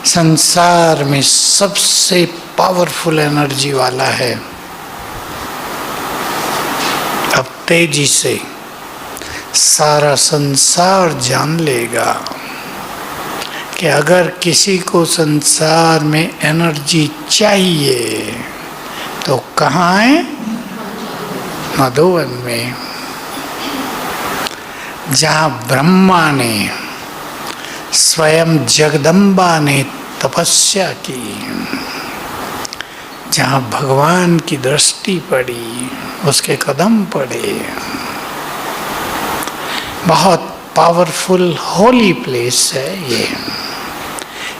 संसार में सबसे पावरफुल एनर्जी वाला है। अब तेजी से सारा संसार जान लेगा कि अगर किसी को संसार में एनर्जी चाहिए तो कहाँ है? मधुवन में, जहाँ ब्रह्मा ने, स्वयं जगदम्बा ने तपस्या की, जहाँ भगवान की दृष्टि पड़ी, उसके कदम पड़े। बहुत पावरफुल होली प्लेस है ये।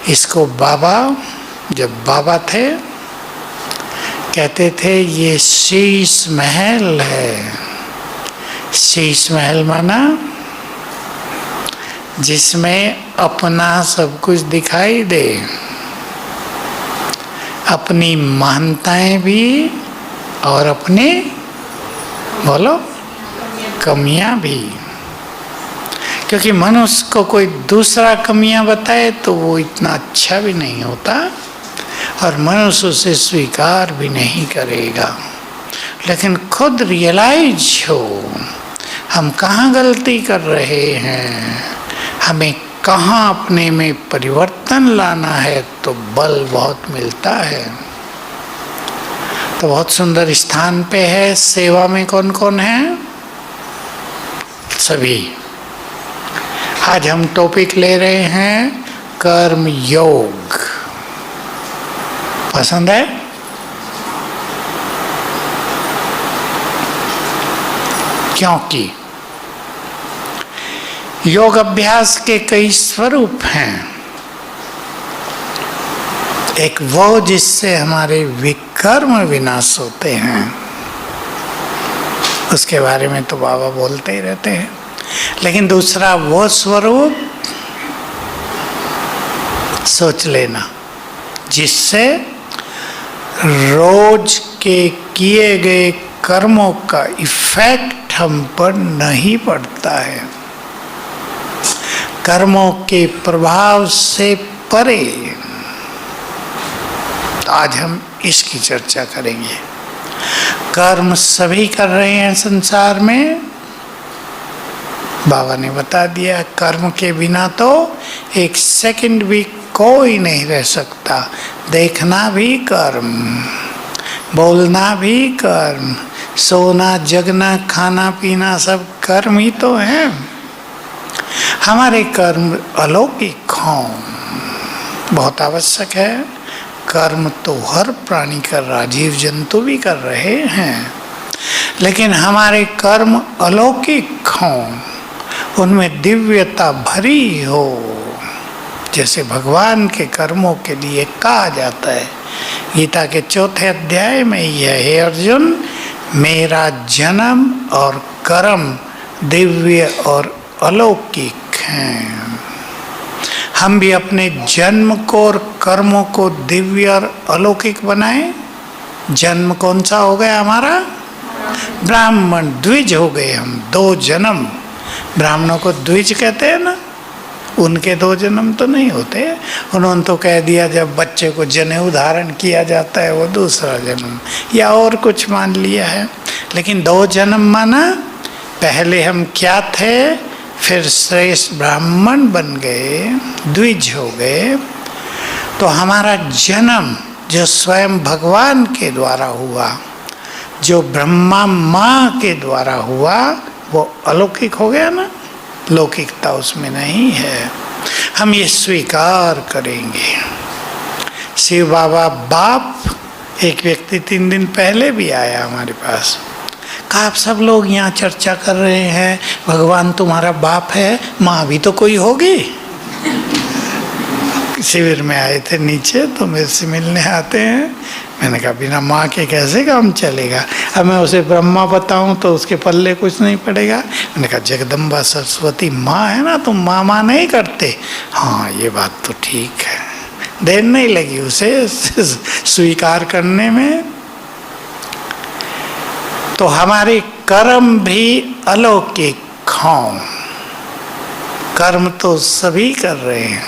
इसको बाबा, जब बाबा थे, कहते थे ये शीश महल है। शीश महल माना जिसमें अपना सब कुछ दिखाई दे, अपनी महानताएं भी और अपने, बोलो, कमियां भी। क्योंकि मनुष्य को कोई दूसरा कमियां बताए तो वो इतना अच्छा भी नहीं होता और मनुष्य उसे स्वीकार भी नहीं करेगा। लेकिन खुद रियलाइज हो हम कहाँ गलती कर रहे हैं, हमें कहाँ अपने में परिवर्तन लाना है, तो बल बहुत मिलता है। तो बहुत सुंदर स्थान पे है। सेवा में कौन कौन है? सभी। आज हम टॉपिक ले रहे हैं कर्म योग। पसंद है? क्योंकि योग अभ्यास के कई स्वरूप हैं। एक वो जिससे हमारे विकर्म विनाश होते हैं, उसके बारे में तो बाबा बोलते ही रहते हैं। लेकिन दूसरा वो स्वरूप, सोच लेना, जिससे रोज के किए गए कर्मों का इफेक्ट हम पर नहीं पड़ता है, कर्मों के प्रभाव से परे। तो आज हम इसकी चर्चा करेंगे। कर्म सभी कर रहे हैं संसार में। बाबा ने बता दिया कर्म के बिना तो एक सेकंड भी कोई नहीं रह सकता। देखना भी कर्म, बोलना भी कर्म, सोना जगना खाना पीना सब कर्म ही तो है। हमारे कर्म अलौकिक हों, बहुत आवश्यक है। कर्म तो हर प्राणी कर रहा, जीव जंतु भी कर रहे हैं, लेकिन हमारे कर्म अलौकिक हों, उनमें दिव्यता भरी हो। जैसे भगवान के कर्मों के लिए कहा जाता है गीता के 4थे अध्याय में, यह है अर्जुन, मेरा जन्म और कर्म दिव्य और अलौकिक हैं। हम भी अपने जन्म को और कर्मों को दिव्य और अलौकिक बनाएं। जन्म कौन सा हो गया हमारा? ब्राह्मण, द्विज हो गए हम, 2 जन्म। ब्राह्मणों को द्विज कहते हैं ना, उनके 2 जन्म तो नहीं होते। उन्होंने तो कह दिया जब बच्चे को जनेऊ धारण किया जाता है वो दूसरा जन्म, या और कुछ मान लिया है। लेकिन 2 जन्म माना, पहले हम क्या थे, फिर श्रेष्ठ ब्राह्मण बन गए, द्विज हो गए। तो हमारा जन्म जो स्वयं भगवान के द्वारा हुआ, जो ब्रह्मा माँ के द्वारा हुआ, वो अलौकिक हो गया ना, लौकिकता उसमें नहीं है। हम ये स्वीकार करेंगे। शिव बाबा बाप, एक व्यक्ति 3 दिन पहले भी आया हमारे पास, कहा आप सब लोग यहाँ चर्चा कर रहे हैं भगवान तुम्हारा बाप है, माँ भी तो कोई होगी। शिविर में आए थे नीचे, तो मेरे से मिलने आते हैं। मैंने कहा बिना माँ के कैसे काम चलेगा। अब मैं उसे ब्रह्मा बताऊं तो उसके पल्ले कुछ नहीं पड़ेगा। मैंने कहा जगदम्बा सरस्वती माँ है ना, तुम माँ नहीं करते। हाँ ये बात तो ठीक है। देर नहीं लगी उसे स्वीकार करने में। तो हमारे कर्म भी अलौकिक हों। कर्म तो सभी कर रहे हैं,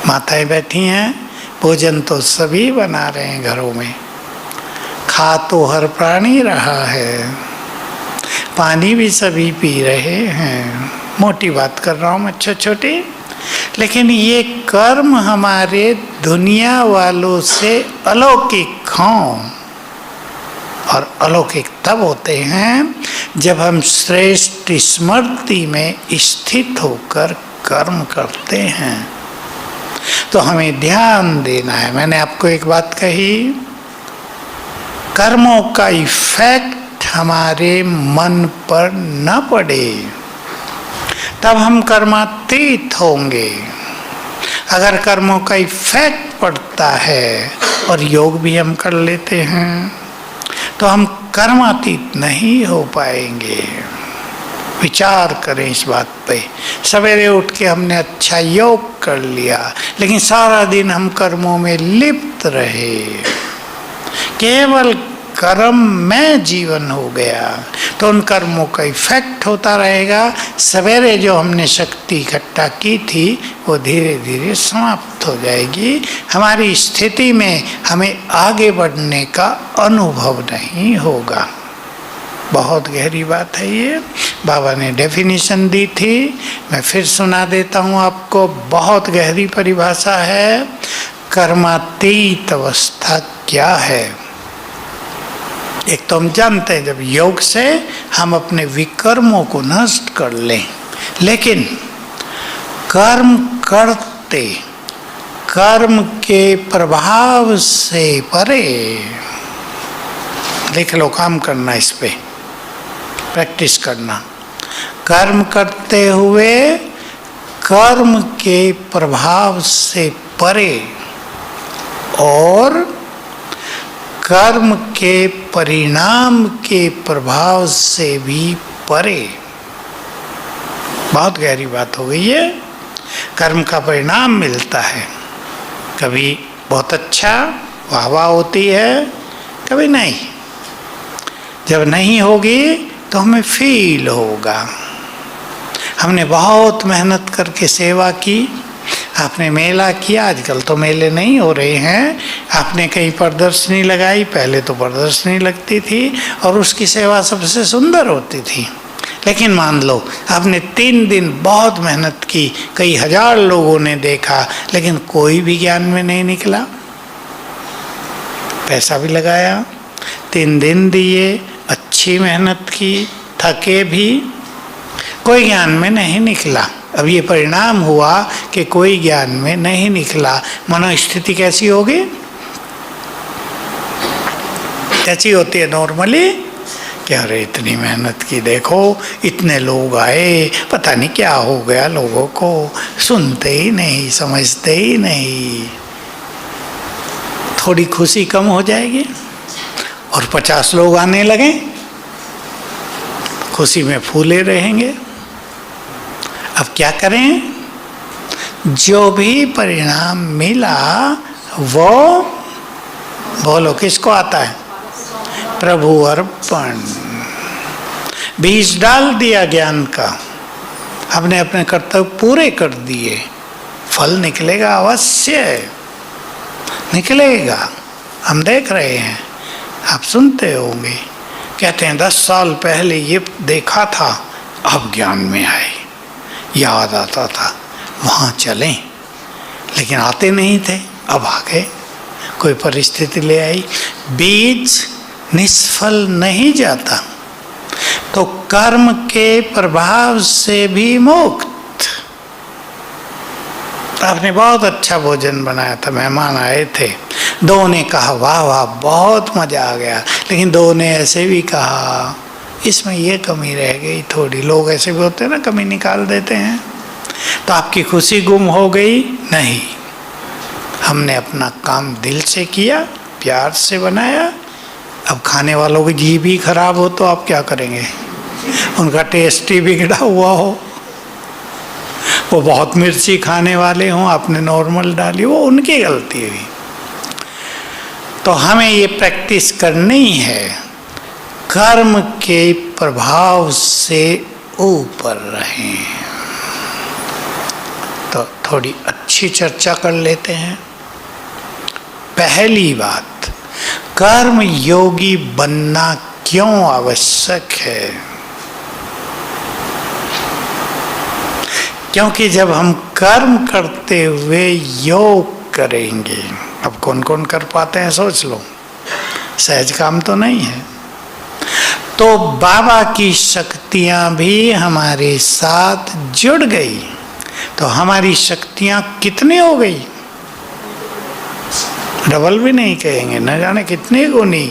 माताएं बैठी हैं, भोजन तो सभी बना रहे हैं घरों में, खा तो हर प्राणी रहा है, पानी भी सभी पी रहे हैं। मोटी बात कर रहा हूँ मैं, छोटी, लेकिन ये कर्म हमारे दुनिया वालों से अलौकिक हों। और अलौकिक तब होते हैं जब हम श्रेष्ठ स्मृति में स्थित होकर कर्म करते हैं। तो हमें ध्यान देना है। मैंने आपको एक बात कही, कर्मों का इफेक्ट हमारे मन पर न पड़े तब हम कर्मातीत होंगे। अगर कर्मों का इफेक्ट पड़ता है और योग भी हम कर लेते हैं तो हम कर्मातीत नहीं हो पाएंगे। विचार करें इस बात पे। सवेरे उठ के हमने अच्छा योग कर लिया, लेकिन सारा दिन हम कर्मों में लिप्त रहे, केवल कर्म में जीवन हो गया, तो उन कर्मों का इफेक्ट होता रहेगा। सवेरे जो हमने शक्ति इकट्ठा की थी वो धीरे धीरे समाप्त हो जाएगी। हमारी स्थिति में हमें आगे बढ़ने का अनुभव नहीं होगा। बहुत गहरी बात है ये। बाबा ने डेफिनेशन दी थी, मैं फिर सुना देता हूँ आपको। बहुत गहरी परिभाषा है। कर्मातीत अवस्था क्या है? एक तो हम जानते हैं जब योग से हम अपने विकर्मों को नष्ट कर लें, लेकिन कर्म करते कर्म के प्रभाव से परे, देख लो, काम करना, इस पे प्रैक्टिस करना। कर्म करते हुए कर्म के प्रभाव से परे और कर्म के परिणाम के प्रभाव से भी परे। बहुत गहरी बात हो गई है। कर्म का परिणाम मिलता है, कभी बहुत अच्छा वाह वाह होती है, कभी नहीं। जब नहीं होगी तो हमें फील होगा हमने बहुत मेहनत करके सेवा की, आपने मेला किया, आजकल तो मेले नहीं हो रहे हैं, आपने कहीं प्रदर्शनी लगाई, पहले तो प्रदर्शनी लगती थी और उसकी सेवा सबसे सुंदर होती थी। लेकिन मान लो आपने 3 दिन बहुत मेहनत की, कई हजार लोगों ने देखा, लेकिन कोई भी ज्ञान में नहीं निकला। पैसा भी लगाया, 3 दिन दिए, अच्छी मेहनत की, थके भी, कोई ज्ञान में नहीं निकला। अब ये परिणाम हुआ कि कोई ज्ञान में नहीं निकला। मनोस्थिति कैसी होगी? कैसी होती है नॉर्मली? कि अरे इतनी मेहनत की, देखो इतने लोग आए, पता नहीं क्या हो गया लोगों को, सुनते ही नहीं, समझते ही नहीं। थोड़ी खुशी कम हो जाएगी और 50 लोग आने लगे, खुशी में फूले रहेंगे। अब क्या करें? जो भी परिणाम मिला वो, बोलो, किसको आता है? प्रभु अर्पण। बीज डाल दिया ज्ञान का, हमने अपने कर्तव्य पूरे कर दिए, फल निकलेगा, अवश्य निकलेगा। हम देख रहे हैं, आप सुनते होंगे, कहते हैं 10 साल पहले ये देखा था, अब ज्ञान में आए, याद आता था, वहाँ चलें, लेकिन आते नहीं थे, अब आ गए। कोई परिस्थिति ले आई, बीज निष्फल नहीं जाता। तो कर्म के प्रभाव से भी मुक्त। आपने बहुत अच्छा भोजन बनाया था, मेहमान आए थे, 2 ने कहा वाह वाह बहुत मजा आ गया, लेकिन 2 ने ऐसे भी कहा इसमें ये कमी रह गई थोड़ी। लोग ऐसे भी होते हैं ना, कमी निकाल देते हैं। तो आपकी खुशी गुम हो गई? नहीं, हमने अपना काम दिल से किया, प्यार से बनाया। अब खाने वालों की जीभ ही खराब हो तो आप क्या करेंगे? उनका टेस्ट ही बिगड़ा हुआ हो, वो बहुत मिर्ची खाने वाले हों, आपने नॉर्मल डाली, वो उनकी गलती हुई। तो हमें ये प्रैक्टिस करनी है, कर्म के प्रभाव से ऊपर रहें। तो थोड़ी अच्छी चर्चा कर लेते हैं। पहली बात, कर्म योगी बनना क्यों आवश्यक है? क्योंकि जब हम कर्म करते हुए योग करेंगे, अब कौन कौन कर पाते हैं सोच लो, सहज काम तो नहीं है, तो बाबा की शक्तियां भी हमारे साथ जुड़ गई। तो हमारी शक्तियां कितनी हो गई? डबल भी नहीं कहेंगे, न जाने कितने गुनी।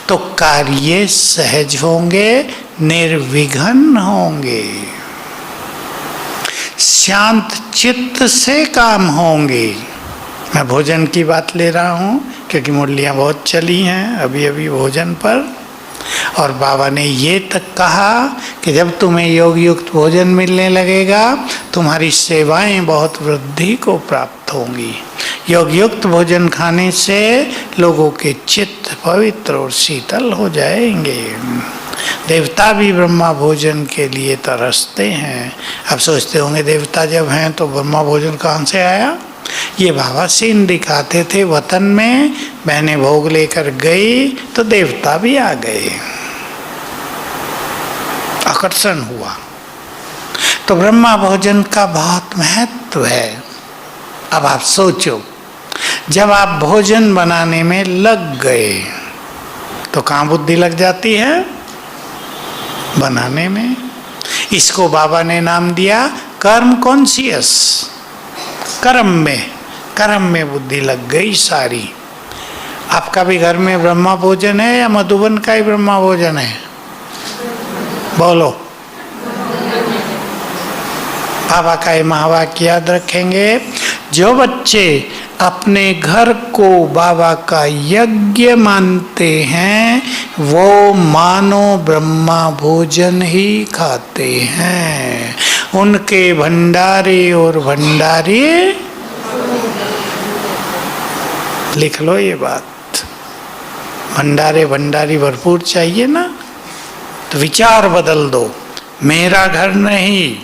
तो कार्य सहज होंगे, निर्विघ्न होंगे, शांत चित्त से काम होंगे। मैं भोजन की बात ले रहा हूँ क्योंकि मुरलियाँ बहुत चली हैं अभी अभी भोजन पर, और बाबा ने ये तक कहा कि जब तुम्हें योग युक्त भोजन मिलने लगेगा तुम्हारी सेवाएं बहुत वृद्धि को प्राप्त होंगी। योग युक्त भोजन खाने से लोगों के चित्त पवित्र और शीतल हो जाएंगे। देवता भी ब्रह्मा भोजन के लिए तरसते हैं। अब सोचते होंगे देवता जब हैं तो ब्रह्मा भोजन कहाँ से आया? ये बाबा सीन दिखाते थे, वतन में बहनें भोग लेकर गई तो देवता भी आ गए, आकर्षण हुआ। तो ब्रह्मा भोजन का बहुत महत्व है। अब आप सोचो, जब आप भोजन बनाने में लग गए तो कहाँ बुद्धि लग जाती है? बनाने में। इसको बाबा ने नाम दिया कर्म कॉन्शियस। कर्म में बुद्धि लग गई सारी। आपका भी घर में ब्रह्मा भोजन है या मधुबन का ही ब्रह्मा भोजन है? बोलो। बाबा का ये महावाक्य याद रखेंगे, जो बच्चे अपने घर को बाबा का यज्ञ मानते हैं वो मानो ब्रह्मा भोजन ही खाते हैं। उनके भंडारे और भंडारी, लिख लो ये बात, भंडारे भंडारी भरपूर चाहिए ना, तो विचार बदल दो। मेरा घर नहीं,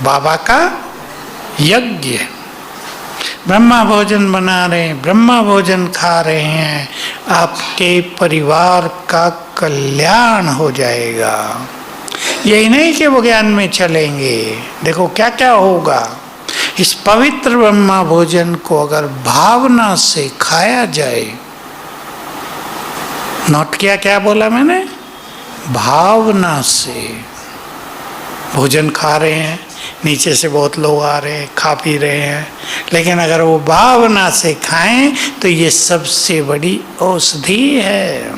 बाबा का यज्ञ, ब्रह्मा भोजन बना रहे हैं, ब्रह्मा भोजन खा रहे हैं, आपके परिवार का कल्याण हो जाएगा। यही नहीं कि वो ज्ञान में चलेंगे, देखो क्या क्या होगा। इस पवित्र ब्रह्मा भोजन को अगर भावना से खाया जाए, नोट किया क्या बोला मैंने? भावना से भोजन खा रहे हैं, नीचे से बहुत लोग आ रहे हैं, खा पी रहे हैं, लेकिन अगर वो भावना से खाएं तो ये सबसे बड़ी औषधि है।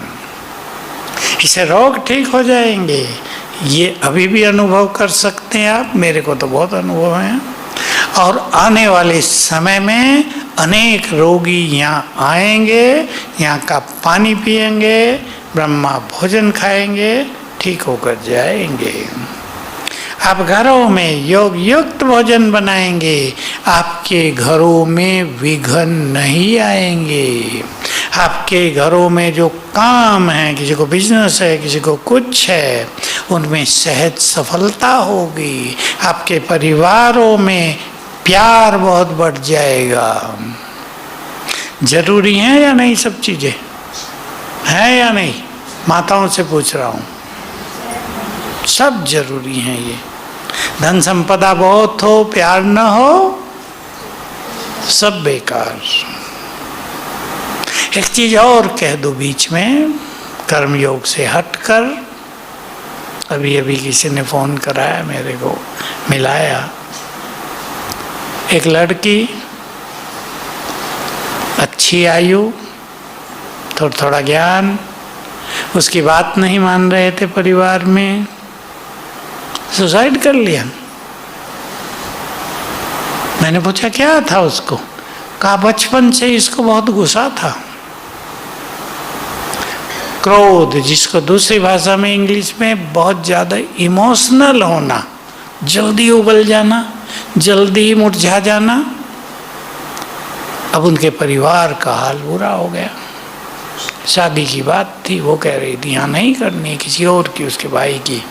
इससे रोग ठीक हो जाएंगे। ये अभी भी अनुभव कर सकते हैं आप, मेरे को तो बहुत अनुभव है। और आने वाले समय में अनेक रोगी यहाँ आएंगे, यहाँ का पानी पिएंगे, ब्रह्मा भोजन खाएंगे, ठीक होकर जाएंगे। आप घरों में योग युक्त भोजन बनाएंगे, आपके घरों में विघ्न नहीं आएंगे। आपके घरों में जो काम है, किसी को बिजनेस है, किसी को कुछ है, उनमें सहज सफलता होगी। आपके परिवारों में प्यार बहुत बढ़ जाएगा। जरूरी है या नहीं? सब चीजें हैं या नहीं? माताओं से पूछ रहा हूँ, सब जरूरी हैं। ये धन संपदा बहुत हो, प्यार न हो, सब बेकार। एक चीज और कह दो बीच में, कर्मयोग से हटकर। अभी अभी किसी ने फोन कराया मेरे को, मिलाया। एक लड़की, अच्छी आयु, थोड़ा थोड़ा ज्ञान, उसकी बात नहीं मान रहे थे परिवार में, सुसाइड कर लिया। मैंने पूछा क्या था उसको? कहा बचपन से इसको बहुत गुस्सा था, क्रोध, जिसको दूसरी भाषा में इंग्लिश में बहुत ज़्यादा इमोशनल होना, जल्दी उबल जाना, जल्दी मुरझा जाना। अब उनके परिवार का हाल बुरा हो गया। शादी की बात थी, वो कह रही थी यहाँ नहीं करनी, किसी और की, उसके भाई की।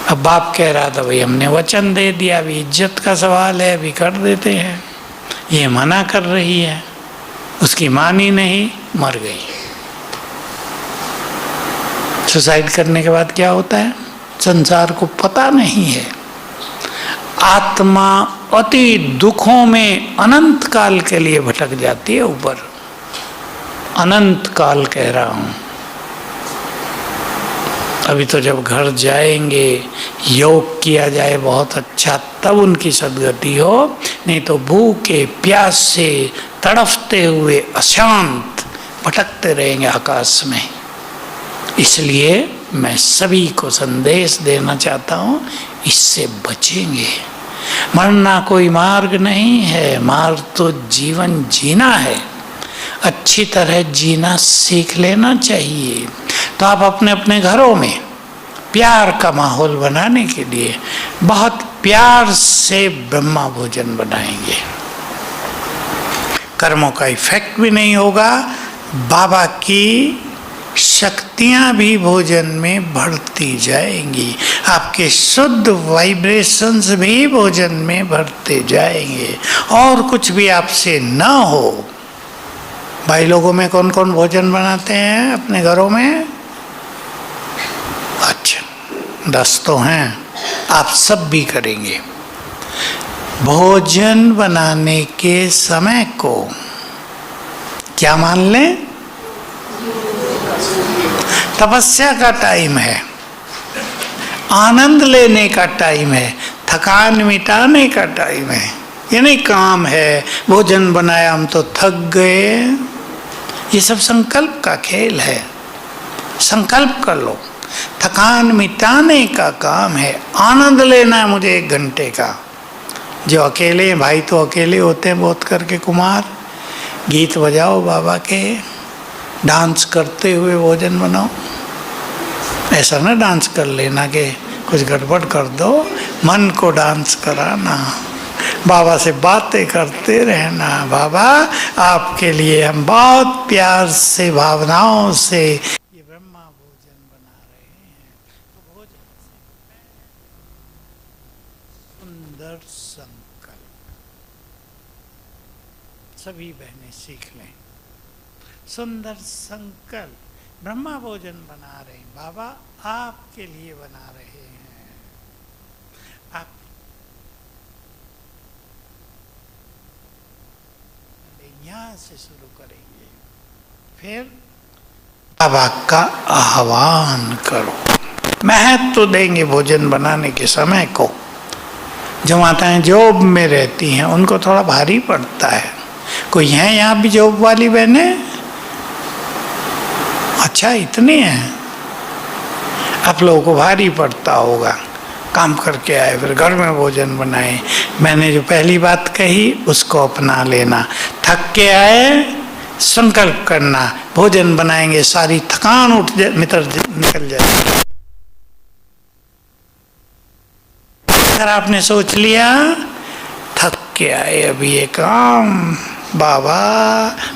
अब बाप कह रहा था भाई हमने वचन दे दिया, अभी इज्जत का सवाल है, अभी कर देते हैं। ये मना कर रही है, उसकी मानी नहीं, मर गई। सुसाइड करने के बाद क्या होता है संसार को पता नहीं है। आत्मा अति दुखों में अनंत काल के लिए भटक जाती है ऊपर, अनंत काल कह रहा हूं। अभी तो जब घर जाएंगे, योग किया जाए बहुत अच्छा, तब उनकी सद्गति हो, नहीं तो भूखे प्यासे तड़फते हुए अशांत भटकते रहेंगे आकाश में। इसलिए मैं सभी को संदेश देना चाहता हूँ, इससे बचेंगे। मरना कोई मार्ग नहीं है, मार्ग तो जीवन जीना है। अच्छी तरह जीना सीख लेना चाहिए। तो आप अपने अपने घरों में प्यार का माहौल बनाने के लिए बहुत प्यार से ब्रह्मा भोजन बनाएंगे। कर्मों का इफेक्ट भी नहीं होगा, बाबा की शक्तियां भी भोजन में बढ़ती जाएंगी, आपके शुद्ध वाइब्रेशंस भी भोजन में बढ़ते जाएंगे। और कुछ भी आपसे ना हो। भाई लोगों में कौन कौन भोजन बनाते हैं अपने घरों में? अच्छा 10 तो हैं, आप सब भी करेंगे। भोजन बनाने के समय को क्या मान लें? तपस्या का टाइम है, आनंद लेने का टाइम है, थकान मिटाने का टाइम है। ये नहीं काम है भोजन बनाया हम तो थक गए। ये सब संकल्प का खेल है। संकल्प कर लो, थकान मिटाने का काम है, आनंद लेना है मुझे 1 घंटे का। जो अकेले हैं, भाई तो अकेले होते हैं बहुत करके कुमार, गीत बजाओ बाबा के, डांस करते हुए भोजन बनाओ। ऐसा ना डांस कर लेना कि कुछ गड़बड़ कर दो, मन को डांस कराना, बाबा से बातें करते रहना। बाबा आपके लिए हम बहुत प्यार से भावनाओं से ये ब्रह्मा भोजन बना रहे हैं। तो भोजन सुंदर संकल्प सभी बहनें सीख लें। सुंदर संकल्प, ब्रह्मा भोजन बना रहे हैं, बाबा आपके लिए बना रहे हैं। आप यहाँ से शुरू करेंगे, फिर बाबा का आह्वान करो। महत्व तो देंगे भोजन बनाने के समय को। जो माताएं जॉब में रहती हैं उनको थोड़ा भारी पड़ता है। कोई है यहाँ भी जॉब वाली बहनें? अच्छा इतने हैं। आप लोगों को भारी पड़ता होगा, काम करके आए फिर घर में भोजन बनाए। मैंने जो पहली बात कही उसको अपना लेना। थक के आए, संकल्प करना भोजन बनाएंगे, सारी थकान निकल जाएगी। अगर आपने सोच लिया थक के आए अभी ये काम, बाबा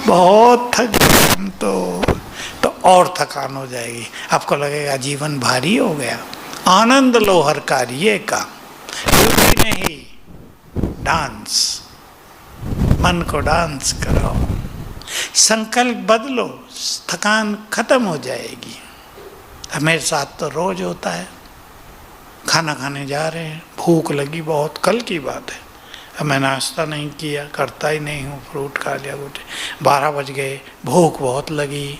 बहुत थक गए हम तो और थकान हो जाएगी। आपको लगेगा जीवन भारी हो गया। आनंद लो हर कार्य का, कुछ नहीं, डांस, मन को डांस कराओ, संकल्प बदलो, थकान खत्म हो जाएगी। अब मेरे साथ तो रोज होता है, खाना खाने जा रहे हैं, भूख लगी बहुत, कल की बात है, अब मैं नाश्ता नहीं किया, करता ही नहीं हूँ, फ्रूट खा लिया कुछ, 12 बज गए, भूख बहुत लगी,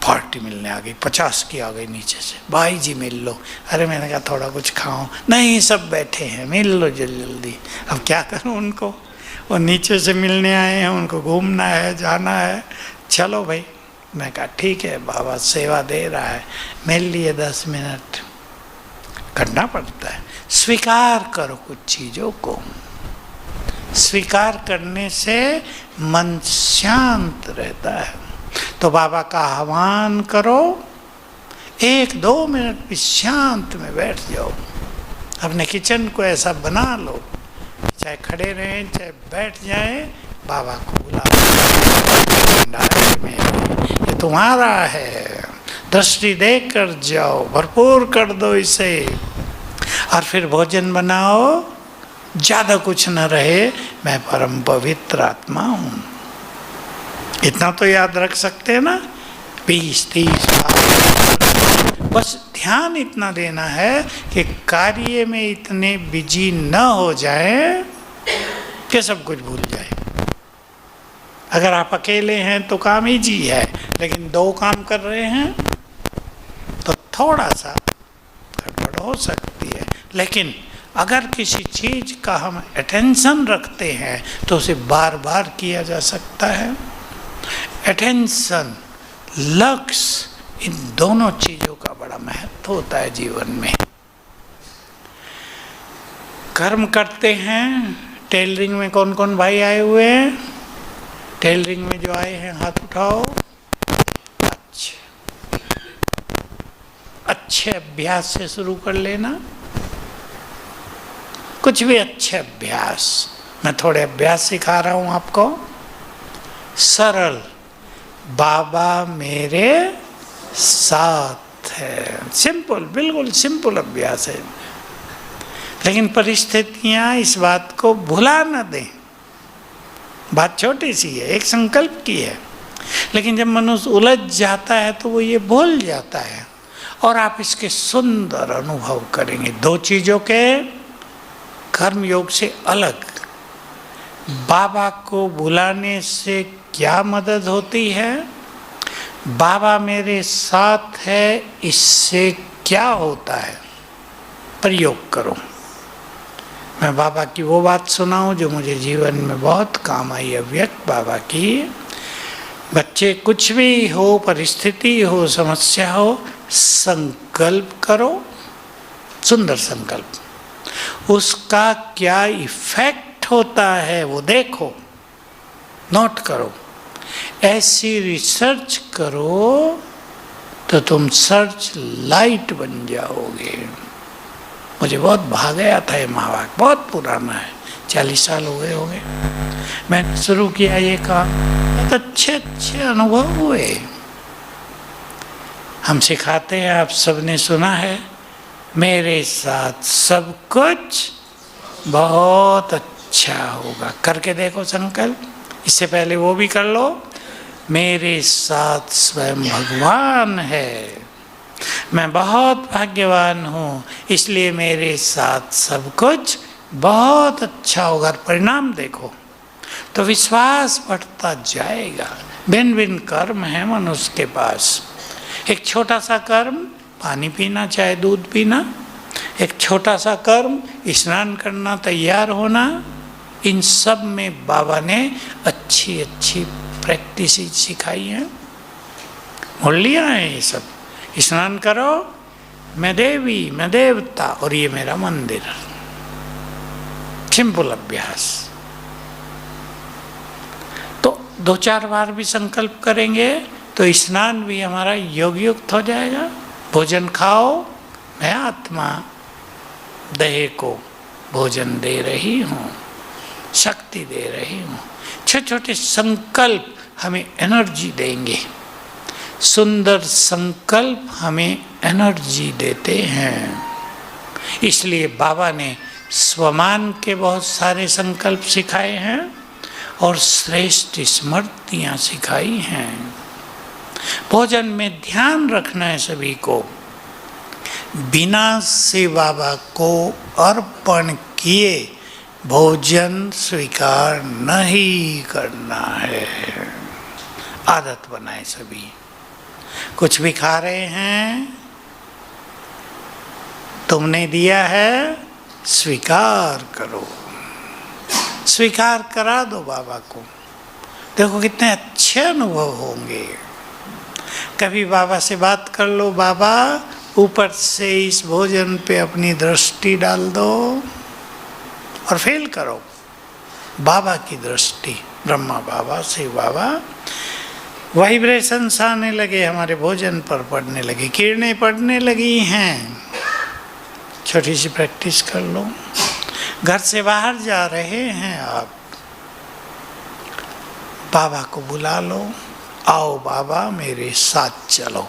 पार्टी मिलने आ गई, 50 की आ गई नीचे से, भाई जी मिल लो। अरे मैंने कहा थोड़ा कुछ खाओ, नहीं सब बैठे हैं, मिल लो जल्दी। अब क्या करूं उनको, वो नीचे से मिलने आए हैं, उनको घूमना है, जाना है, चलो भाई। मैं कहा ठीक है, बाबा सेवा दे रहा है, मिल लिए 10 मिनट, करना पड़ता है। स्वीकार करो कुछ चीज़ों को, स्वीकार करने से मन शांत रहता है। तो बाबा का आह्वान करो, 1-2 मिनट भी शांत में बैठ जाओ। अपने किचन को ऐसा बना लो, चाहे खड़े रहें चाहे बैठ जाएं, बाबा को बुलाओ, ये तुम्हारा है, दृष्टि दे कर जाओ, भरपूर कर दो इसे। और फिर भोजन बनाओ, ज़्यादा कुछ न रहे, मैं परम पवित्र आत्मा हूँ। इतना तो याद रख सकते हैं ना, 20-30 बार। बस ध्यान इतना देना है कि कार्य में इतने बिजी न हो जाए कि सब कुछ भूल जाए। अगर आप अकेले हैं तो काम इजी है, लेकिन 2 काम कर रहे हैं तो थोड़ा सा गड़बड़ हो सकती है। लेकिन अगर किसी चीज़ का हम अटेंशन रखते हैं तो उसे बार बार किया जा सकता है। अटेंशन, लक्ष्य, इन दोनों चीज़ों का बड़ा महत्व होता है जीवन में। कर्म करते हैं। टेलरिंग में कौन कौन भाई आए हुए हैं? टेलरिंग में जो आए हैं हाथ उठाओ। अच्छे अभ्यास से शुरू कर लेना, कुछ भी अच्छे अभ्यास। मैं थोड़े अभ्यास सिखा रहा हूं आपको, सरल। बाबा मेरे साथ है, सिंपल, बिल्कुल सिंपल अभ्यास है। लेकिन परिस्थितियां इस बात को भुला न दें। बात छोटी सी है, एक संकल्प की है, लेकिन जब मनुष्य उलझ जाता है तो वो ये भूल जाता है, और आप इसके सुंदर अनुभव करेंगे। 2 चीज़ों के कर्म योग से अलग। बाबा को बुलाने से क्या मदद होती है? बाबा मेरे साथ है, इससे क्या होता है? प्रयोग करो। मैं बाबा की वो बात सुनाऊं जो मुझे जीवन में बहुत काम आई, अव्यक्त बाबा की। बच्चे, कुछ भी हो, परिस्थिति हो, समस्या हो, संकल्प करो, सुंदर संकल्प। उसका क्या इफेक्ट होता है वो देखो, नोट करो। ऐसी रिसर्च करो तो तुम सर्च लाइट बन जाओगे। मुझे बहुत भाग गया था ये महावाक्य, बहुत पुराना है, 40 साल हो गए होंगे मैंने शुरू किया ये काम। बहुत अच्छे अच्छे अनुभव हुए। हम सिखाते हैं, आप सबने सुना है, मेरे साथ सब कुछ बहुत अच्छा होगा। करके देखो संकल्प। इससे पहले वो भी कर लो, मेरे साथ स्वयं भगवान है, मैं बहुत भाग्यवान हूँ, इसलिए मेरे साथ सब कुछ बहुत अच्छा होगा। परिणाम देखो तो विश्वास बढ़ता जाएगा। भिन्न भिन्न कर्म है मनुष्य के पास। एक छोटा सा कर्म पानी पीना, चाहे दूध पीना, एक छोटा सा कर्म स्नान करना, तैयार होना, इन सब में बाबा ने अच्छी अच्छी प्रैक्टिस सिखाई है। भूल लिया है ये सब। स्नान करो, मैं देवी, मैं देवता, और ये मेरा मंदिर। सिंपल अभ्यास। तो 2-4 बार भी संकल्प करेंगे तो स्नान भी हमारा योग युक्त हो जाएगा। भोजन खाओ, मैं आत्मा देह को भोजन दे रही हूँ, शक्ति दे रही हूँ। छोटे छोटे संकल्प हमें एनर्जी देंगे। सुंदर संकल्प हमें एनर्जी देते हैं। इसलिए बाबा ने स्वमान के बहुत सारे संकल्प सिखाए हैं और श्रेष्ठ स्मृतियाँ सिखाई हैं। भोजन में ध्यान रखना है सभी को, बिना से बाबा को अर्पण किए भोजन स्वीकार नहीं करना है। आदत बनाए सभी। कुछ भी खा रहे हैं, तुमने दिया है, स्वीकार करो, स्वीकार करा दो बाबा को। देखो कितने अच्छे अनुभव होंगे। कभी बाबा से बात कर लो, बाबा ऊपर से इस भोजन पे अपनी दृष्टि डाल दो, और फील करो बाबा की दृष्टि। ब्रह्मा बाबा, शिव बाबा, वाइब्रेशंस आने लगे, हमारे भोजन पर पड़ने लगी, किरणें पड़ने लगी हैं। छोटी सी प्रैक्टिस कर लो। घर से बाहर जा रहे हैं आप, बाबा को बुला लो, आओ बाबा मेरे साथ चलो।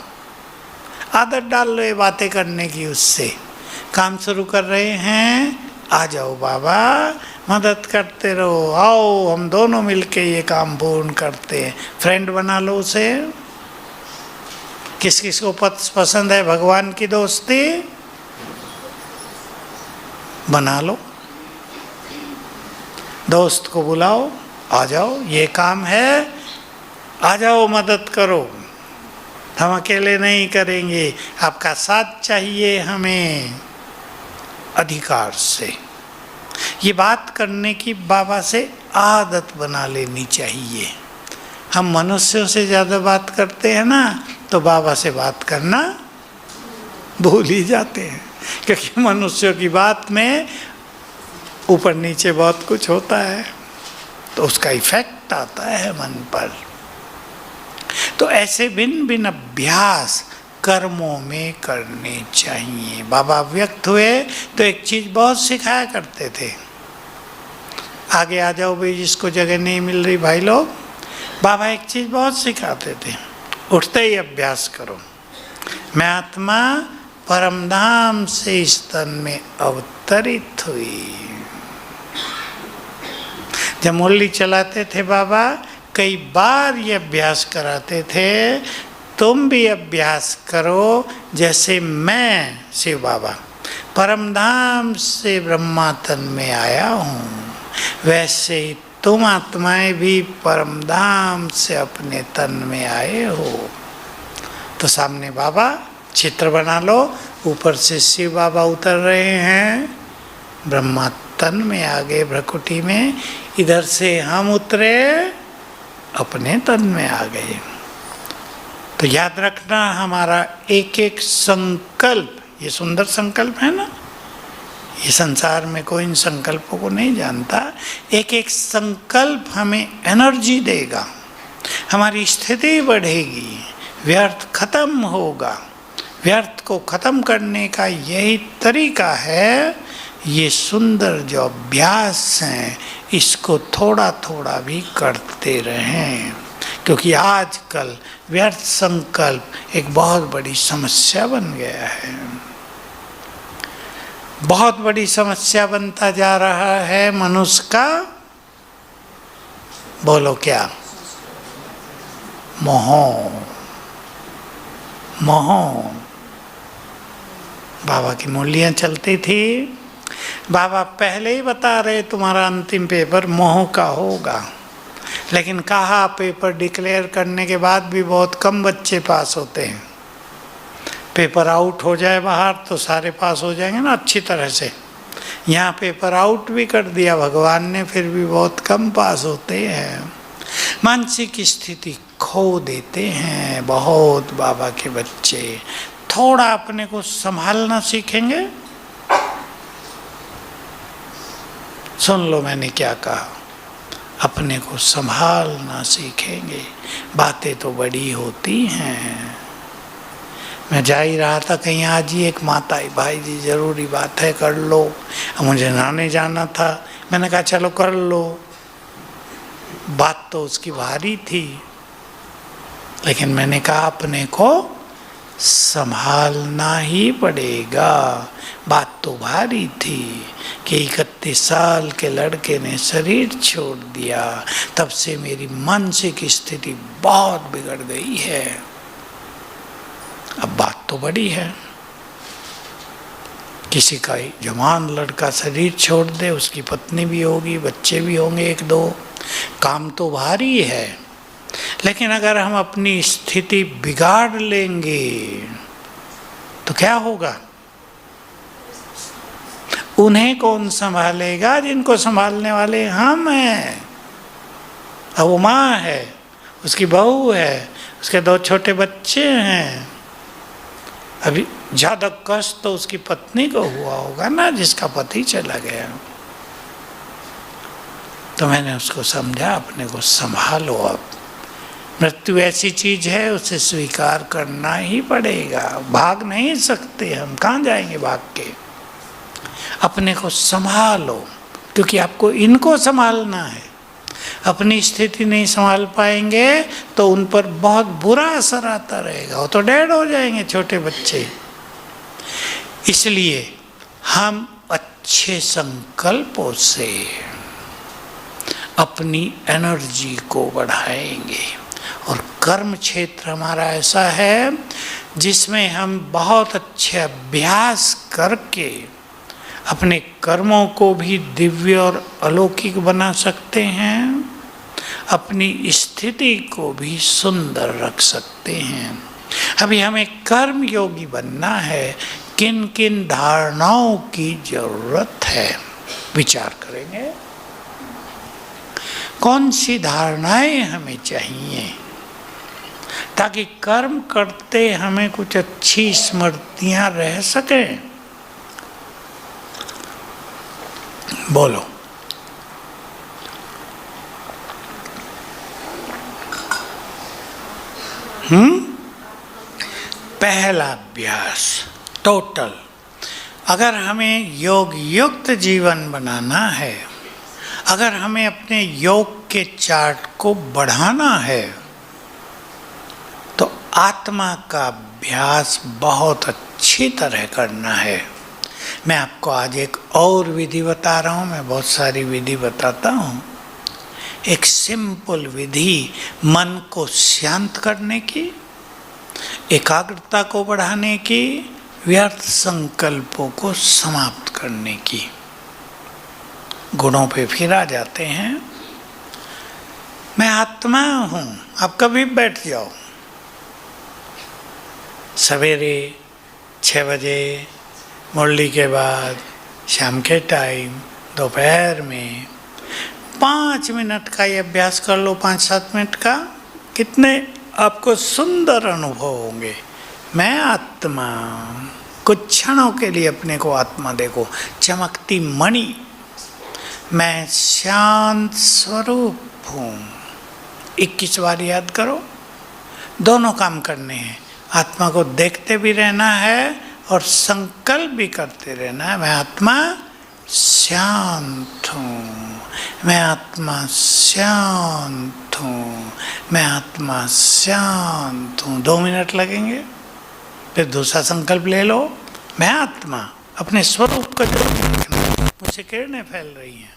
आदत डाल लो ये बातें करने की उससे। काम शुरू कर रहे हैं, आ जाओ बाबा, मदद करते रहो, आओ हम दोनों मिलके ये काम पूर्ण करते हैं। फ्रेंड बना लो उसे। किस किस को पसंद है भगवान की दोस्ती? बना लो, दोस्त को बुलाओ, आ जाओ ये काम है, आ जाओ मदद करो, हम अकेले नहीं करेंगे, आपका साथ चाहिए हमें अधिकार से। ये बात करने की बाबा से आदत बना लेनी चाहिए। हम मनुष्यों से ज़्यादा बात करते हैं ना, तो बाबा से बात करना भूल ही जाते हैं, क्योंकि मनुष्यों की बात में ऊपर नीचे बहुत कुछ होता है, तो उसका इफेक्ट आता है मन पर। तो ऐसे भिन्न भिन्न अभ्यास कर्मों में करने चाहिए। बाबा व्यक्त हुए तो एक चीज बहुत सिखाया करते थे, आगे आ जाओ भाई जिसको जगह नहीं मिल रही भाई लोग। बाबा एक चीज बहुत सिखाते थे, उठते ही अभ्यास करो, मैं आत्मा परमधाम से इस तन में अवतरित हुई। जब मुरली चलाते थे बाबा, कई बार ये अभ्यास कराते थे, तुम भी अभ्यास करो जैसे मैं शिव बाबा परमधाम से ब्रह्मा तन में आया हूँ, वैसे ही तुम आत्माएं भी परमधाम से अपने तन में आए हो। तो सामने बाबा चित्र बना लो, ऊपर से शिव बाबा उतर रहे हैं, ब्रह्मा तन में आ गए भ्रकुटी में, इधर से हम उतरे अपने तन में आ गए। तो याद रखना हमारा एक एक संकल्प, ये सुंदर संकल्प है ना, ये संसार में कोई इन संकल्पों को नहीं जानता। एक एक संकल्प हमें एनर्जी देगा, हमारी स्थिति बढ़ेगी, व्यर्थ खत्म होगा। व्यर्थ को खत्म करने का यही तरीका है। ये सुंदर जो अभ्यास हैं, इसको थोड़ा थोड़ा भी करते रहें, क्योंकि आजकल व्यर्थ संकल्प एक बहुत बड़ी समस्या बन गया है, बहुत बड़ी समस्या बनता जा रहा है मनुष्य का। बोलो क्या? मोह। मोह। बाबा की मुरलियाँ चलती थी, बाबा पहले ही बता रहे तुम्हारा अंतिम पेपर मोह का होगा, लेकिन कहा पेपर डिक्लेयर करने के बाद भी बहुत कम बच्चे पास होते हैं। पेपर आउट हो जाए बाहर तो सारे पास हो जाएंगे ना अच्छी तरह से। यहाँ पेपर आउट भी कर दिया भगवान ने, फिर भी बहुत कम पास होते हैं। मानसिक स्थिति खो देते हैं बहुत बाबा के बच्चे। थोड़ा अपने को संभालना सीखेंगे। सुन लो मैंने क्या कहा, अपने को संभालना सीखेंगे। बातें तो बड़ी होती हैं। मैं जा ही रहा था कहीं, आज ही एक माता आई, भाई जी जरूरी बात है कर लो। मुझे नहाने जाना था, मैंने कहा चलो कर लो। बात तो उसकी भारी थी, लेकिन मैंने कहा अपने को संभालना ही पड़ेगा। बात तो भारी थी कि 31 साल के लड़के ने शरीर छोड़ दिया, तब से मेरी मानसिक स्थिति बहुत बिगड़ गई है। अब बात तो बड़ी है, किसी का जवान लड़का शरीर छोड़ दे, उसकी पत्नी भी होगी, बच्चे भी होंगे एक दो, काम तो भारी है। लेकिन अगर हम अपनी स्थिति बिगाड़ लेंगे तो क्या होगा? उन्हें कौन संभालेगा जिनको संभालने वाले हम हैं। अब वो माँ है, उसकी बहू है, उसके 2 छोटे बच्चे हैं। अभी ज़्यादा कष्ट तो उसकी पत्नी को हुआ होगा ना, जिसका पति चला गया। तो मैंने उसको समझा अपने को संभालो। अब मृत्यु ऐसी चीज है, उसे स्वीकार करना ही पड़ेगा, भाग नहीं सकते हम। कहाँ जाएंगे भाग के? अपने को संभालो, क्योंकि आपको इनको संभालना है। अपनी स्थिति नहीं संभाल पाएंगे तो उन पर बहुत बुरा असर आता रहेगा, वो तो डेड हो जाएंगे छोटे बच्चे। इसलिए हम अच्छे संकल्पों से अपनी एनर्जी को बढ़ाएंगे। और कर्म क्षेत्र हमारा ऐसा है जिसमें हम बहुत अच्छे अभ्यास करके अपने कर्मों को भी दिव्य और अलौकिक बना सकते हैं, अपनी स्थिति को भी सुंदर रख सकते हैं। अभी हमें कर्म योगी बनना है, किन किन धारणाओं की जरूरत है विचार करेंगे। कौन सी धारणाएं हमें चाहिए ताकि कर्म करते हमें कुछ अच्छी स्मृतियां रह सकें। बोलो। पहला अभ्यास टोटल, अगर हमें योग युक्त जीवन बनाना है, अगर हमें अपने योग के चार्ट को बढ़ाना है, तो आत्मा का अभ्यास बहुत अच्छी तरह करना है। मैं आपको आज एक और विधि बता रहा हूँ, मैं बहुत सारी विधि बताता हूँ। एक सिंपल विधि मन को शांत करने की, एकाग्रता को बढ़ाने की, व्यर्थ संकल्पों को समाप्त करने की। गुणों पे फिर आ जाते हैं। मैं आत्मा हूँ, आप कभी बैठ जाओ, सवेरे 6 बजे, मुरली के बाद, शाम के टाइम, दोपहर में 5 मिनट का ये अभ्यास कर लो, 5-7 मिनट का। कितने आपको सुंदर अनुभव होंगे। मैं आत्मा, कुछ क्षणों के लिए अपने को आत्मा देखो, चमकती मणि, मैं शांत स्वरूप हूँ। 21 बार याद करो। दोनों काम करने हैं, आत्मा को देखते भी रहना है और संकल्प भी करते रहना है। मैं आत्मा शांत हूँ, मैं आत्मा शांत हूँ, मैं आत्मा शांत हूँ। 2 मिनट लगेंगे, फिर दूसरा संकल्प ले लो। मैं आत्मा, अपने स्वरूप को जो देखना, मुझसे किरणें फैल रही हैं।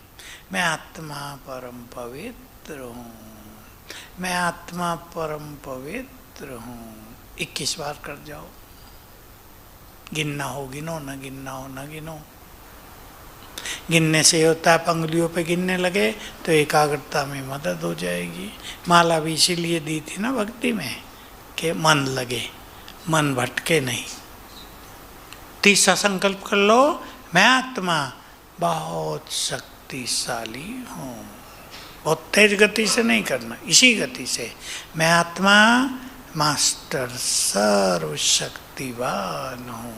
मैं आत्मा परम पवित्र हूँ, मैं आत्मा परम पवित्र हूँ। 21 बार कर जाओ। गिनना हो गिनो, न गिनना हो न गिनो। गिनने से होता है, अंगुलियों पे गिनने लगे तो एकाग्रता में मदद हो जाएगी। माला भी इसीलिए दी थी ना भक्ति में कि मन लगे, मन भटके नहीं। तीसरा संकल्प कर लो, मैं आत्मा बहुत शक्तिशाली हूँ। बहुत तेज गति से नहीं करना, इसी गति से। मैं आत्मा मास्टर सर्वशक्तिवान हूँ।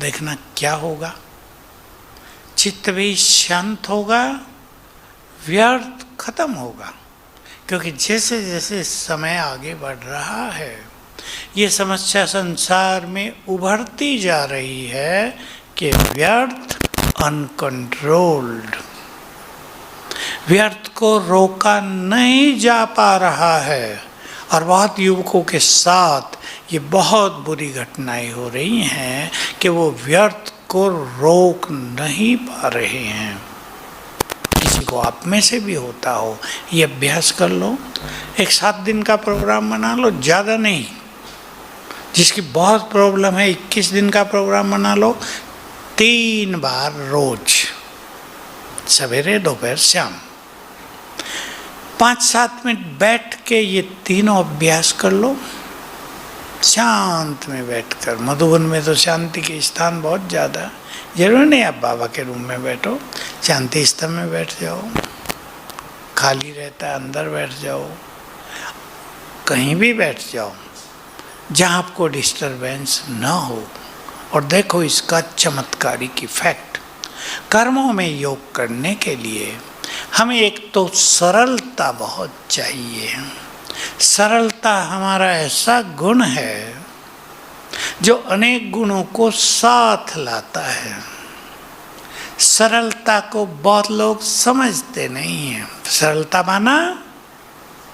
देखना क्या होगा, चित्त भी शांत होगा, व्यर्थ खत्म होगा। क्योंकि जैसे जैसे समय आगे बढ़ रहा है, ये समस्या संसार में उभरती जा रही है कि व्यर्थ अनकंट्रोल्ड, व्यर्थ को रोका नहीं जा पा रहा है। और बहुत युवकों के साथ ये बहुत बुरी घटनाएं हो रही हैं कि वो व्यर्थ को रोक नहीं पा रहे हैं। किसी को आप में से भी होता हो, ये अभ्यास कर लो। एक 7 दिन का प्रोग्राम बना लो, ज़्यादा नहीं। जिसकी बहुत प्रॉब्लम है, 21 दिन का प्रोग्राम बना लो। 3 बार रोज, सवेरे, दोपहर, शाम, 5-7 मिनट बैठ के ये तीनों अभ्यास कर लो। शांत में बैठकर। मधुबन में तो शांति के स्थान बहुत ज़्यादा, जरूर नहीं आप बाबा के रूम में बैठो, शांति स्थल में बैठ जाओ। खाली रहता है, अंदर बैठ जाओ, कहीं भी बैठ जाओ जहाँ आपको डिस्टरबेंस ना हो। और देखो इसका चमत्कारिक इफेक्ट। कर्मों में योग करने के लिए हमें एक तो सरलता बहुत चाहिए। सरलता हमारा ऐसा गुण है जो अनेक गुणों को साथ लाता है। सरलता को बहुत लोग समझते नहीं हैं। सरलता माना,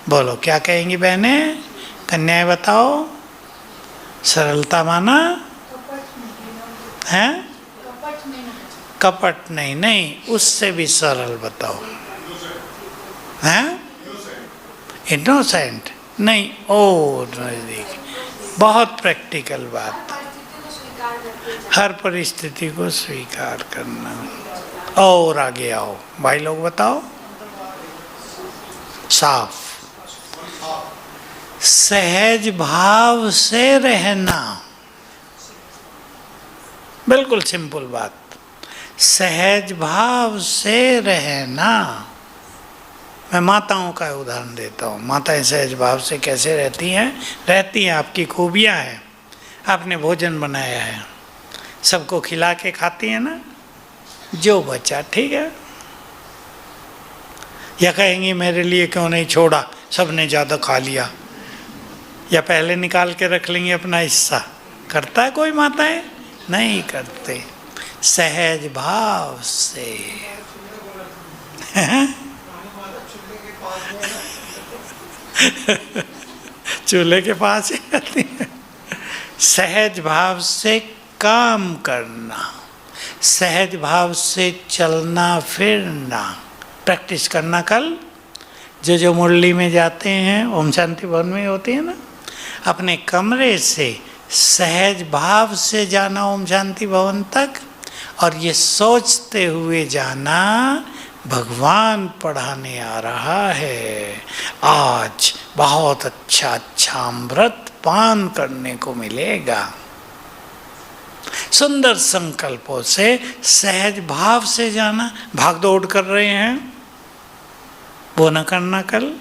बोलो क्या कहेंगी बहनें, कन्याएं बताओ। सरलता माना हैं? कपट नहीं, नहीं, उससे भी सरल बताओ। हैं? इनोसेंट नहीं, और नजदीक, बहुत प्रैक्टिकल बात। हर परिस्थिति को स्वीकार करना। और आगे आओ भाई लोग, बताओ। साफ, सहज भाव से रहना, बिल्कुल सिंपल बात। सहज भाव से रहना। मैं माताओं का उदाहरण देता हूँ। माताएं सहज भाव से कैसे रहती हैं? रहती हैं, आपकी खूबियाँ हैं। आपने भोजन बनाया है, सबको खिला के खाती है ना, जो बचा ठीक है। या कहेंगी मेरे लिए क्यों नहीं छोड़ा, सबने ज़्यादा खा लिया। या पहले निकाल के रख लेंगे अपना हिस्सा। करता है कोई माताएं? नहीं करते। सहज भाव से। चूल्हे के पास ही रहती है। सहज भाव से काम करना, सहज भाव से चलना फिरना, प्रैक्टिस करना। कल जो मुरली में जाते हैं, ओम शांति भवन में होती है ना, अपने कमरे से सहज भाव से जाना ओम शांति भवन तक, और ये सोचते हुए जाना भगवान पढ़ाने आ रहा है, आज बहुत अच्छा अच्छा अमृत पान करने को मिलेगा। सुंदर संकल्पों से सहज भाव से जाना। भाग दौड़ कर रहे हैं, वो न करना। कल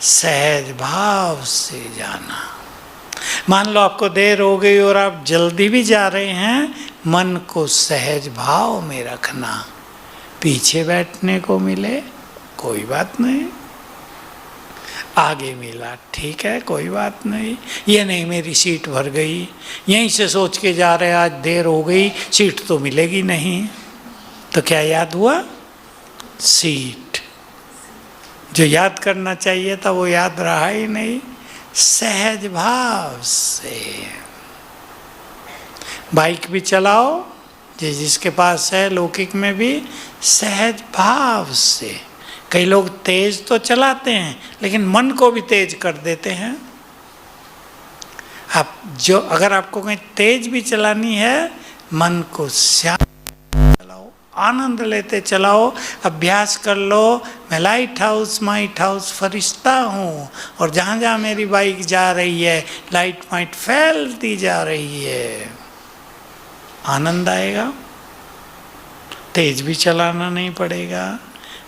सहज भाव से जाना। मान लो आपको देर हो गई और आप जल्दी भी जा रहे हैं, मन को सहज भाव में रखना। पीछे बैठने को मिले कोई बात नहीं, आगे मिला ठीक है, कोई बात नहीं। ये नहीं मेरी सीट भर गई, यहीं से सोच के जा रहे आज देर हो गई, सीट तो मिलेगी नहीं। तो क्या याद हुआ? सीट। जो याद करना चाहिए था वो याद रहा ही नहीं। सहज भाव से बाइक भी चलाओ, जिसके पास है, लौकिक में भी सहज भाव से। कई लोग तेज तो चलाते हैं लेकिन मन को भी तेज कर देते हैं। आप जो, अगर आपको कहीं तेज भी चलानी है, मन को शांत चलाओ, आनंद लेते चलाओ, अभ्यास कर लो। मैं लाइट हाउस फरिश्ता हूँ, और जहाँ जहाँ मेरी बाइक जा रही है लाइट माइट फैलती जा रही है, आनंद आएगा। तेज भी चलाना नहीं पड़ेगा,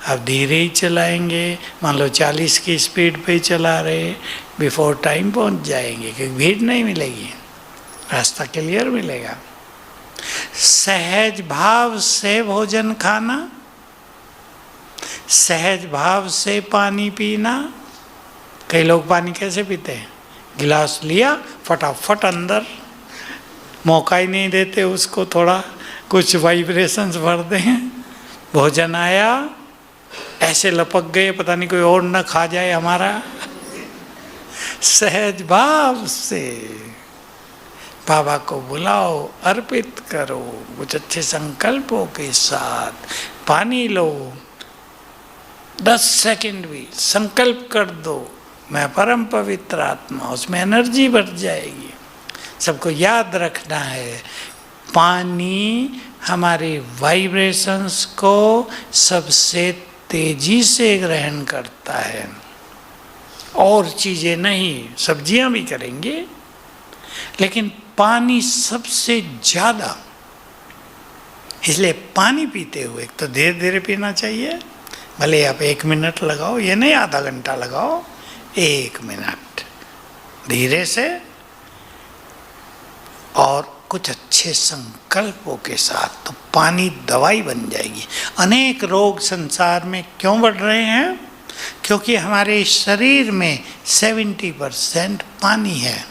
आप धीरे ही चलाएंगे। मान लो 40 की स्पीड पे ही चला रहे, बिफोर टाइम पहुंच जाएंगे, क्योंकि भीड़ नहीं मिलेगी, रास्ता क्लियर मिलेगा। सहज भाव से भोजन खाना, सहज भाव से पानी पीना। कई लोग पानी कैसे पीते हैं? गिलास लिया, फटाफट अंदर, मौका ही नहीं देते उसको थोड़ा कुछ वाइब्रेशंस भर दें। भोजन आया, ऐसे लपक गए, पता नहीं कोई और न खा जाए हमारा। सहज भाव से बाबा को बुलाओ, अर्पित करो, कुछ अच्छे संकल्पों के साथ पानी लो। 10 सेकंड भी संकल्प कर दो, मैं परम पवित्र आत्मा, उसमें एनर्जी बढ़ जाएगी। सबको याद रखना है, पानी हमारे वाइब्रेशंस को सबसे तेजी से ग्रहण करता है, और चीज़ें नहीं। सब्जियां भी करेंगे लेकिन पानी सबसे ज़्यादा। इसलिए पानी पीते हुए तो धीरे धीरे पीना चाहिए। भले आप 1 मिनट लगाओ, ये नहीं आधा घंटा लगाओ, 1 मिनट धीरे से, और कुछ अच्छे संकल्पों के साथ, तो पानी दवाई बन जाएगी। अनेक रोग संसार में क्यों बढ़ रहे हैं? क्योंकि हमारे शरीर में 70% पानी है,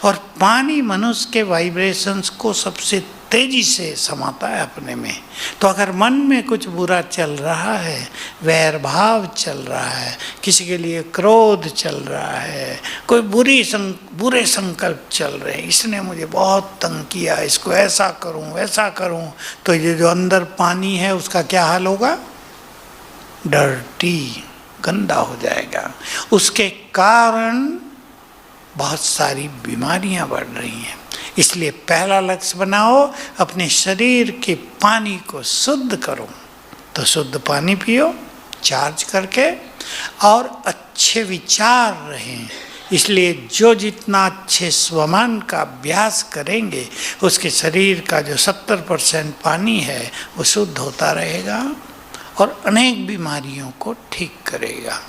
और पानी मनुष्य के वाइब्रेशंस को सबसे तेजी से समाता है अपने में। तो अगर मन में कुछ बुरा चल रहा है, वैर भाव चल रहा है, किसी के लिए क्रोध चल रहा है, कोई बुरे संकल्प चल रहे हैं, इसने मुझे बहुत तंग किया, इसको ऐसा करूं वैसा करूं, तो ये जो अंदर पानी है उसका क्या हाल होगा? डर्टी, गंदा हो जाएगा। उसके कारण बहुत सारी बीमारियां बढ़ रही हैं। इसलिए पहला लक्ष्य बनाओ, अपने शरीर के पानी को शुद्ध करो। तो शुद्ध पानी पियो चार्ज करके, और अच्छे विचार रहें। इसलिए जो जितना अच्छे स्वमान का अभ्यास करेंगे, उसके शरीर का जो 70% पानी है वो शुद्ध होता रहेगा और अनेक बीमारियों को ठीक करेगा।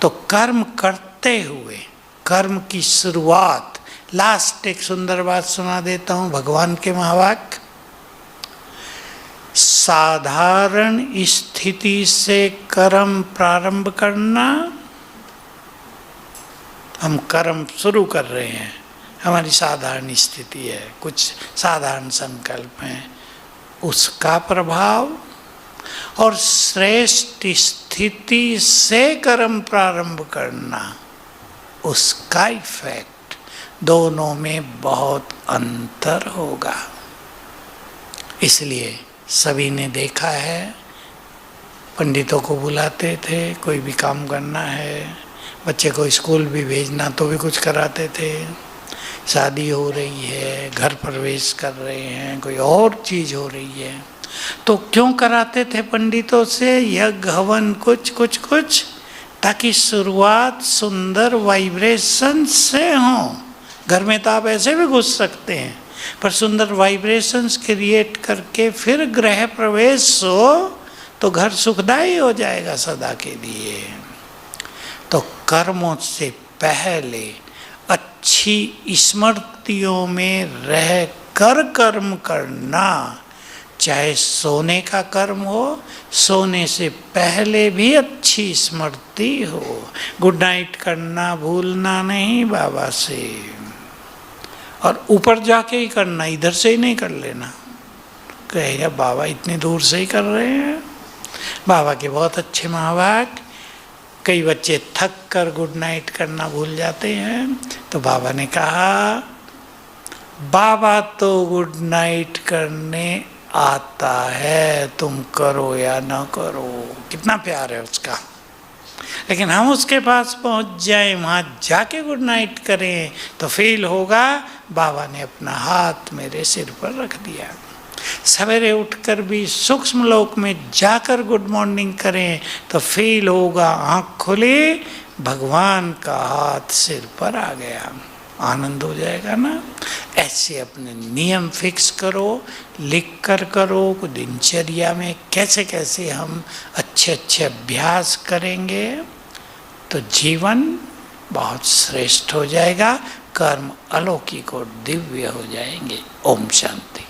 तो कर्म करते हुए, कर्म की शुरुआत, लास्ट एक सुंदर बात सुना देता हूँ भगवान के महावाक्य। साधारण स्थिति से कर्म प्रारंभ करना। हम कर्म शुरू कर रहे हैं, हमारी साधारण स्थिति है, कुछ साधारण संकल्प हैं, उसका प्रभाव, और श्रेष्ठ स्थिति से कर्म प्रारंभ करना, उसका इफेक्ट। दोनों में बहुत अंतर होगा। इसलिए सभी ने देखा है, पंडितों को बुलाते थे, कोई भी काम करना है, बच्चे को स्कूल भी भेजना तो भी कुछ कराते थे, शादी हो रही है, घर प्रवेश कर रहे हैं, कोई और चीज़ हो रही है, तो क्यों कराते थे पंडितों से? यज्ञ हवन कुछ, ताकि शुरुआत सुंदर वाइब्रेशन से हो। घर में तो आप ऐसे भी घुस सकते हैं, पर सुंदर वाइब्रेशंस क्रिएट करके फिर गृह प्रवेश हो तो घर सुखदायी हो जाएगा सदा के लिए। तो कर्मों से पहले अच्छी स्मृतियों में रह कर कर्म करना, चाहे सोने का कर्म हो, सोने से पहले भी अच्छी स्मृति हो। गुड नाइट करना भूलना नहीं बाबा से, और ऊपर जाके ही करना, इधर से ही नहीं कर लेना। कहेगा बाबा इतनी दूर से ही कर रहे हैं। बाबा के बहुत अच्छे महावाक्य। कई बच्चे थक कर गुड नाइट करना भूल जाते हैं, तो बाबा ने कहा, बाबा तो गुड नाइट करने आता है, तुम करो या ना करो। कितना प्यार है उसका। लेकिन हम उसके पास पहुंच जाएं, वहाँ जाके गुड नाइट करें, तो फील होगा बाबा ने अपना हाथ मेरे सिर पर रख दिया। सवेरे उठकर भी सूक्ष्म लोक में जाकर गुड मॉर्निंग करें, तो फील होगा आँख खुली, भगवान का हाथ सिर पर आ गया। आनंद हो जाएगा ना। ऐसे अपने नियम फिक्स करो, लिख कर करो, दिनचर्या में कैसे कैसे हम अच्छे अच्छे अभ्यास करेंगे तो जीवन बहुत श्रेष्ठ हो जाएगा, कर्म अलौकिक और दिव्य हो जाएंगे। ओम शांति।